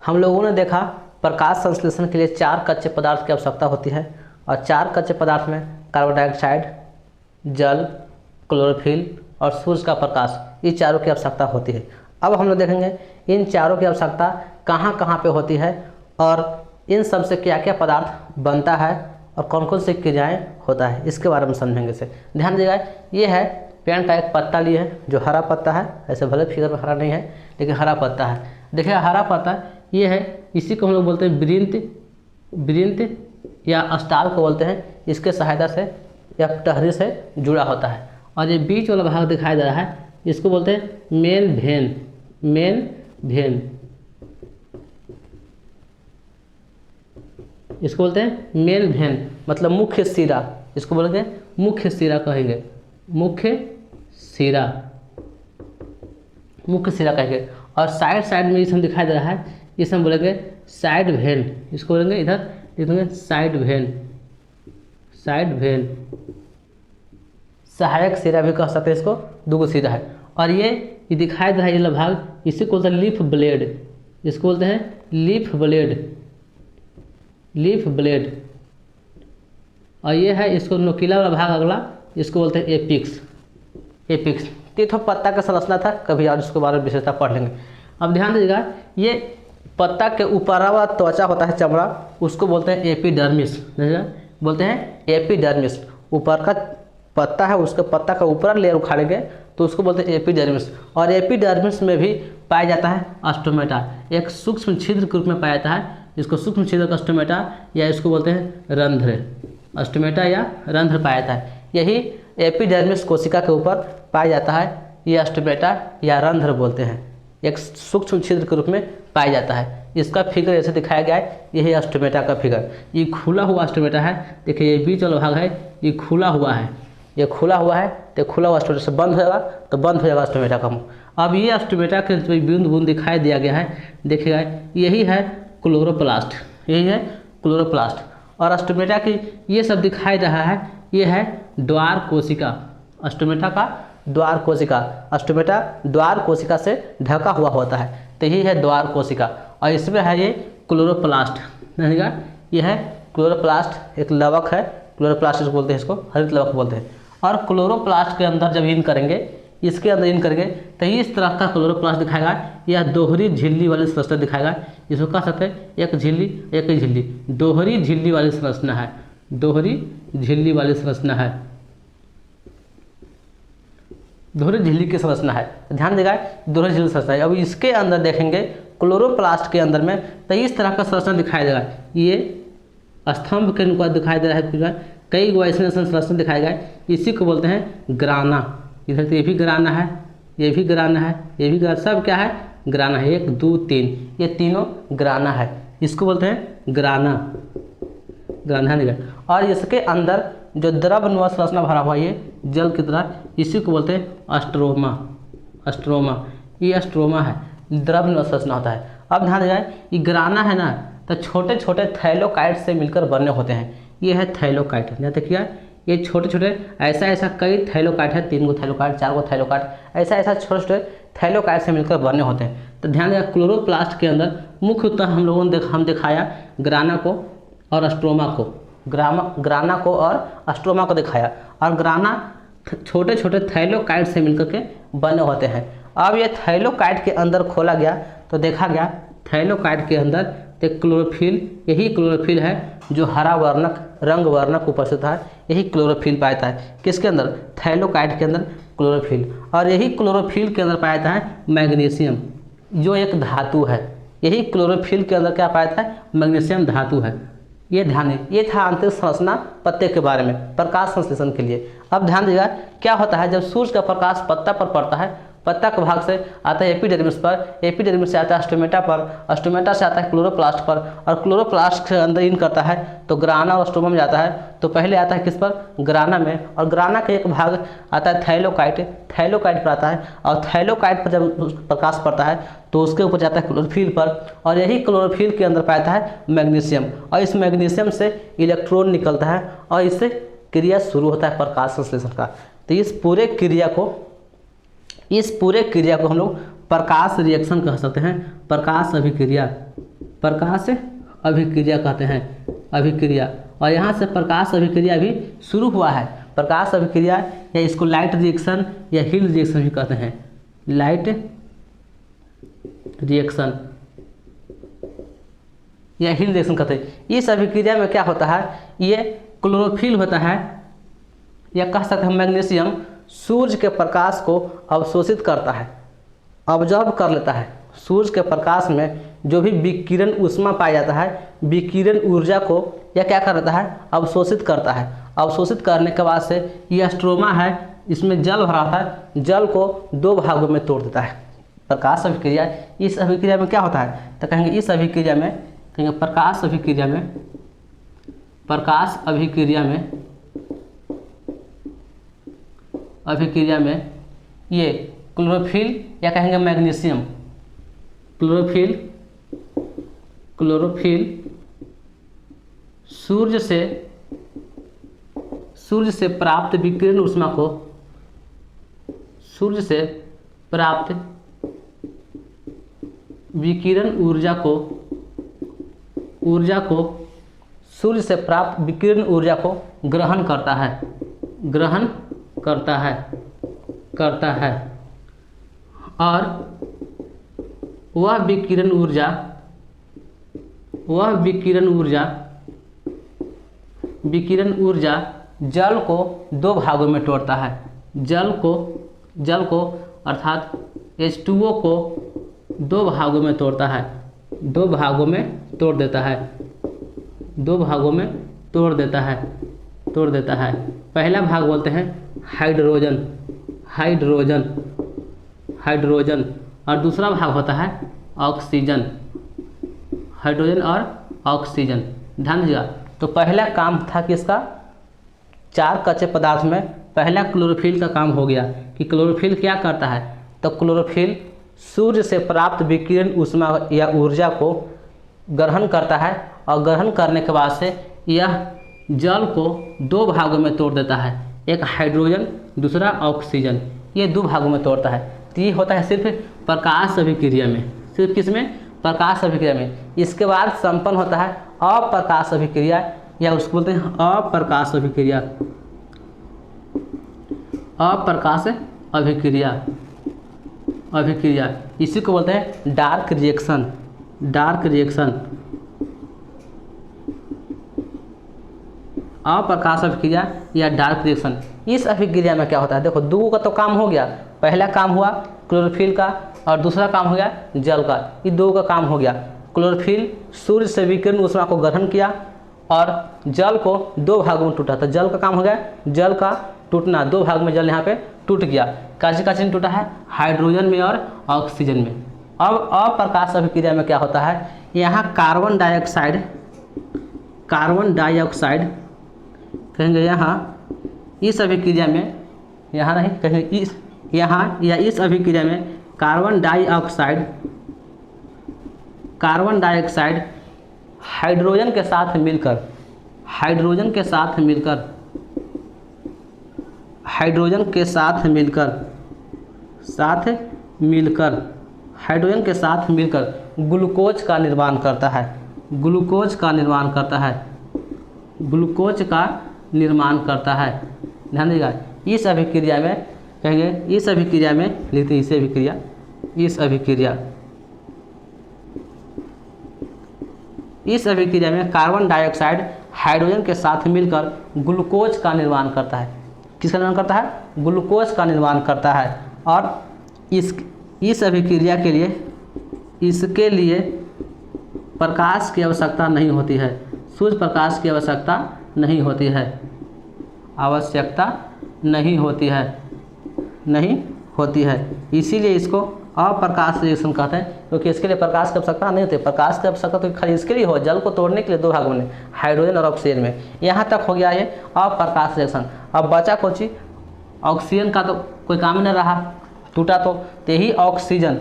हम लोगों ने देखा प्रकाश संश्लेषण के लिए 4 कच्चे पदार्थ की आवश्यकता होती है और 4 कच्चे पदार्थ में कार्बन डाइऑक्साइड, जल, क्लोरोफिल और सूर्य का प्रकाश, ये चारों की आवश्यकता होती है। अब हम लोग देखेंगे इन चारों की आवश्यकता कहाँ कहाँ पे होती है और इन सब से क्या क्या पदार्थ बनता है और कौन कौन सी क्रियाएँ होता है, इसके बारे में समझेंगे। इसे ध्यान दीजिएगा, ये है पेड़ का एक पत्ता लिए है जो हरा पत्ता है। ऐसे भले फिगर में हरा नहीं है लेकिन हरा पत्ता है। देखिए हरा पत्ता ये है, इसी को हम लोग बोलते हैं वृंत या स्टाल को बोलते हैं। इसके सहायता से या टहरी से जुड़ा होता है। और ये बीच वाला भाग दिखाई दे रहा है, इसको बोलते हैं मेन भेन। इसको बोलते हैं मेन भेन, मतलब मुख्य सिरा। इसको बोलेंगे मुख्य सिरा कहेंगे, मुख्य सिरा कहेंगे। और साइड में इसमें दिखाई दे रहा है, इसे हम बोलेंगे साइड वेन। इसको बोलेंगे इधर लिखेंगे साइड वेन। सहायक सिरा भी कह सकते हैं, इसको दूगो सिरा है। और ये दिखाई दे रहा है ये भाग, इसी को बोलते हैं लीफ ब्लेड। इसको बोलते हैं लीफ ब्लेड। और ये है इसको नोकीला वाला भाग अगला, इसको बोलते हैं एपिक्स। तीर्थों पत्ता का संरचना था, कभी और इसके बारे में विशेषता पढ़ लेंगे। अब ध्यान दीजिएगा, ये पत्ता के ऊपर वाला त्वचा होता है, चमड़ा, उसको बोलते हैं एपिडर्मिस। ऊपर का पत्ता है, उसके पत्ता का ऊपर लेयर उखाड़ेंगे तो उसको बोलते हैं एपिडर्मिस। और एपिडर्मिस में भी पाया जाता है ऑस्टोमेटा, एक सूक्ष्म छिद्र के रूप में पाया जाता है। इसको सूक्ष्म छिद्र का ऑस्टोमेटा या इसको बोलते हैं रंध्र, ऑस्टोमेटा या रंध्र पाया जाता है। यही एपिडर्मिस कोशिका के ऊपर पाया जाता है, ये ऑस्टोमेटा या रंध्र बोलते हैं, एक सूक्ष्म छिद्र के रूप में पाया जाता है। इसका फिगर ऐसे दिखाया गया है, यही ऑस्टोमेटा का फिगर। ये खुला हुआ ऑस्टोमेटा है, देखिए ये बीच वाला भाग है, ये खुला हुआ है, तो खुला हुआ ऑस्टोमेटा से बंद होगा तो बंद हो जाएगा ऑस्टोमेटा का मुँह। अब ये ऑस्टोमेटा के जो बूंद दिखाई दिया गया है, देखिएगा यही है क्लोरोप्लास्ट, और ऑस्टोमेटा की ये सब दिखाई रहा है, ये है द्वार कोशिका। ऑस्टोमेटा द्वार कोशिका से ढका हुआ होता है, तो यही है द्वार कोशिका। और इसमें है ये क्लोरोप्लास्ट, ये है क्लोरोप्लास्ट, एक लवक है, क्लोरोप्लास्ट बोलते हैं, इसको हरित लवक बोलते हैं। और क्लोरोप्लास्ट के अंदर जब इसके अंदर इन करेंगे तो इस तरह का क्लोरोप्लास्ट दिखाएगा, या दोहरी झिल्ली वाली संरचना दिखाएगा। इसको कह सकते हैं एक झिल्ली, दोहरी झिल्ली वाली संरचना है, दोहरी झिल्ली की संरचना है। ध्यान देगा, दोहरी झिल्ली संरचना है। अब इसके अंदर देखेंगे क्लोरोप्लास्ट के अंदर में तो इस तरह का संरचना दिखाई देगा, ये स्तंभ के अनुसार दिखाई दे रहा है, कई वैसे संरचना दिखाया गया है। इसी को बोलते हैं ग्राना। इधर तो ये भी ग्राना है, सब क्या है, ग्राना है। 1 2 3, ये तीनों ग्राना है, इसको बोलते हैं ग्राना। और इसके अंदर जो द्रवनुमा संरचना भरा हुआ ये जल की तरह, इसी को बोलते हैं अस्ट्रोमा। ये अस्ट्रोमा है, द्रवनुमा संरचना होता है। अब ध्यान देगा, ये ग्राना है ना, तो छोटे छोटे थैलोकाइट से मिलकर बने होते हैं। ये है थैलोकाइट, ध्यान देखिए, ये छोटे छोटे ऐसा कई थैलोकाइट है, 3 गो थैलोकाइट, 4 गो थैलोकाइट, ऐसा छोटे थैलोकाइट से मिलकर बने होते हैं। तो ध्यान देगा, क्लोरोप्लास्ट के अंदर मुख्यतः हम दिखाया ग्राना को और अस्ट्रोमा को, दिखाया। और ग्राना छोटे छोटे थैलोकाइट से मिलकर के बने होते हैं। अब ये थैलोकाइट के अंदर खोला गया तो देखा गया थैलोकाइट के अंदर एक क्लोरोफिल, यही क्लोरोफिल है जो हरा रंग वर्णक उपस्थित है, यही क्लोरोफिल पाया जाता है। किसके अंदर, थैलोकाइट के अंदर क्लोरोफिल। और यही क्लोरोफिल के अंदर पाया जाता है मैग्नीशियम, जो एक धातु है। यही क्लोरोफिल के अंदर क्या पाया जाता है, मैग्नीशियम धातु है। ये ध्यान, ये था आंतरिक संरचना पत्ते के बारे में, प्रकाश संश्लेषण के लिए। अब ध्यान दीजिएगा, क्या होता है जब सूर्य का प्रकाश पत्ता पर पड़ता है, पत्ता के भाग से आता है एपिडर्मिस पर, एपिडर्मिस से आता है ऑस्टोमेटा पर, ऑस्टोमेटा से आता है क्लोरोप्लास्ट पर, और क्लोरोप्लास्ट के अंदर इन करता है तो ग्राना और स्ट्रोमा में जाता है। तो पहले आता है किस पर, ग्राना में, और ग्राना का एक भाग आता है थैलोकाइट पर आता है। और थैलोकाइट पर जब प्रकाश पड़ता है तो उसके ऊपर जाता है क्लोरोफिल पर, और यही क्लोरोफिल के अंदर पाया है मैग्नीशियम। और इस मैग्नीशियम से इलेक्ट्रॉन निकलता है और इससे क्रिया शुरू होता है प्रकाश संश्लेषण का। तो इस पूरे क्रिया को हम लोग प्रकाश रिएक्शन कह सकते हैं, प्रकाश अभिक्रिया। प्रकाश अभिक्रिया कहते हैं, अभिक्रिया। और यहाँ से प्रकाश अभिक्रिया भी शुरू हुआ है। प्रकाश अभिक्रिया या इसको लाइट रिएक्शन या हीट रिएक्शन भी कहते हैं, लाइट रिएक्शन या हीट रिएक्शन कहते हैं। इस अभिक्रिया में क्या होता है, ये क्लोरोफिल होता है या कह सकते हैं मैग्नीशियम सूर्य के प्रकाश को अवशोषित करता है, ऑब्जर्व कर लेता है। सूर्य के प्रकाश में जो भी विकिरण ऊष्मा पाया जाता है, विकिरण ऊर्जा को यह क्या कर लेता है, अवशोषित करता है। अवशोषित करने के बाद से यह स्ट्रोमा है, इसमें जल भरा है, जल को 2 भागों में तोड़ देता है। प्रकाश अभिक्रिया, इस अभिक्रिया में क्या होता है, तो कहेंगे इस अभिक्रिया में, कहेंगे प्रकाश अभिक्रिया में, प्रकाश अभिक्रिया में ये क्लोरोफिल या कहेंगे मैग्नीशियम, क्लोरोफिल सूर्य से प्राप्त विकिरण ऊष्मा को, सूर्य से प्राप्त विकिरण ऊर्जा को सूर्य से प्राप्त विकिरण ऊर्जा को ग्रहण करता है, और वह विकिरण ऊर्जा जल को 2 भागों में तोड़ता है। जल को अर्थात H2O को 2 भागों में तोड़ता है, 2 भागों में तोड़ देता है, 2 भागों में तोड़ देता है। पहला भाग बोलते हैं हाइड्रोजन, और दूसरा भाग होता है ऑक्सीजन, हाइड्रोजन और ऑक्सीजन। ध्यान दीजिएगा। तो पहला काम था कि इसका 4 कच्चे पदार्थ में पहला क्लोरोफिल का काम हो गया कि क्लोरोफिल क्या करता है, तो क्लोरोफिल सूर्य से प्राप्त विकिरण ऊष्मा या ऊर्जा को ग्रहण करता है, और ग्रहण करने के बाद से यह जल को 2 भागों में तोड़ देता है, एक हाइड्रोजन, दूसरा ऑक्सीजन, ये 2 भागों में तोड़ता है। तो ये होता है सिर्फ प्रकाश अभिक्रिया में, सिर्फ किसमें, प्रकाश अभिक्रिया में। इसके बाद संपन्न होता है अप्रकाश अभिक्रिया, या उसको बोलते हैं अप्रकाश अभिक्रिया, इसी को बोलते हैं डार्क रिएक्शन। अप्रकाश अभिक्रिया या डार्क रिएक्शन। इस अभिक्रिया में क्या होता है, देखो 2 का तो काम हो गया, पहला काम हुआ क्लोरोफिल का और दूसरा काम हो गया जल का, ये 2 का काम हो गया। क्लोरोफिल सूर्य से विकिरण ऊष्मा को ग्रहण किया और जल को 2 भागों में टूटा, तो जल का काम हो गया, जल का टूटना, 2 भाग में जल यहाँ पे टूट गया। काची टूटा है, हाइड्रोजन में और ऑक्सीजन में। अब अप्रकाश अभिक्रिया में क्या होता है, यहाँ कार्बन डाइऑक्साइड कहेंगे, यहाँ इस अभिक्रिया में, यहाँ नहीं कहेंगे यहाँ या इस अभिक्रिया में कार्बन डाइऑक्साइड हाइड्रोजन के साथ मिलकर हाइड्रोजन के साथ मिलकर ग्लूकोज का निर्माण करता है, ध्यान दीजिएगा। इस अभिक्रिया में कहेंगे, इस अभिक्रिया में लिखते हैं इस अभिक्रिया में कार्बन डाइऑक्साइड हाइड्रोजन के साथ मिलकर ग्लूकोज का निर्माण करता है। किसका निर्माण करता है, ग्लूकोज का निर्माण करता है। और इस अभिक्रिया के लिए इसके लिए प्रकाश की आवश्यकता नहीं होती है, सूर्य प्रकाश की आवश्यकता नहीं होती है, इसीलिए इसको अप्रकाश रिएक्शन कहते हैं, क्योंकि इसके लिए प्रकाश की आवश्यकता नहीं होती। प्रकाश की आवश्यकता तो खाली इसके लिए हो, जल को तोड़ने के लिए 2 भागों में, हाइड्रोजन और ऑक्सीजन में। यहाँ तक हो गया ये अप्रकाश रिएक्शन। अब बचा कौन सी, ऑक्सीजन का तो कोई काम नहीं रहा, टूटा तो यही ऑक्सीजन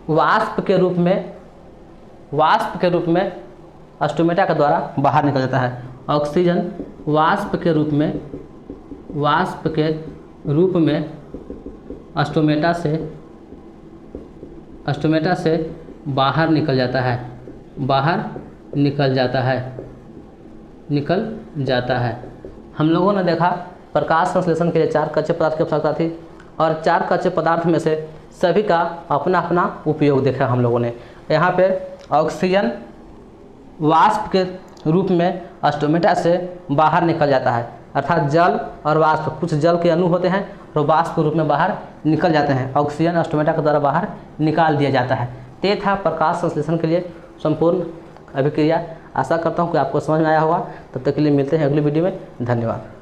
वाष्प के रूप में स्टोमेटा के द्वारा बाहर निकल जाता है। ऑक्सीजन वाष्प के रूप में स्टोमेटा से बाहर निकल जाता है, निकल जाता है। हम लोगों ने देखा प्रकाश संश्लेषण के लिए 4 कच्चे पदार्थ की आवश्यकता थी और 4 कच्चे पदार्थ में से सभी का अपना अपना उपयोग देखा हम लोगों ने। यहाँ पे ऑक्सीजन वाष्प के रूप में स्टोमेटा से बाहर निकल जाता है, अर्थात जल और वाष्प, कुछ जल के अणु होते हैं और वाष्प के रूप में बाहर निकल जाते हैं। ऑक्सीजन स्टोमेटा के द्वारा बाहर निकाल दिया जाता है। ये था प्रकाश संश्लेषण के लिए संपूर्ण अभिक्रिया। आशा करता हूँ कि आपको समझ में आया होगा। तब तक के लिए मिलते हैं अगली वीडियो में। धन्यवाद।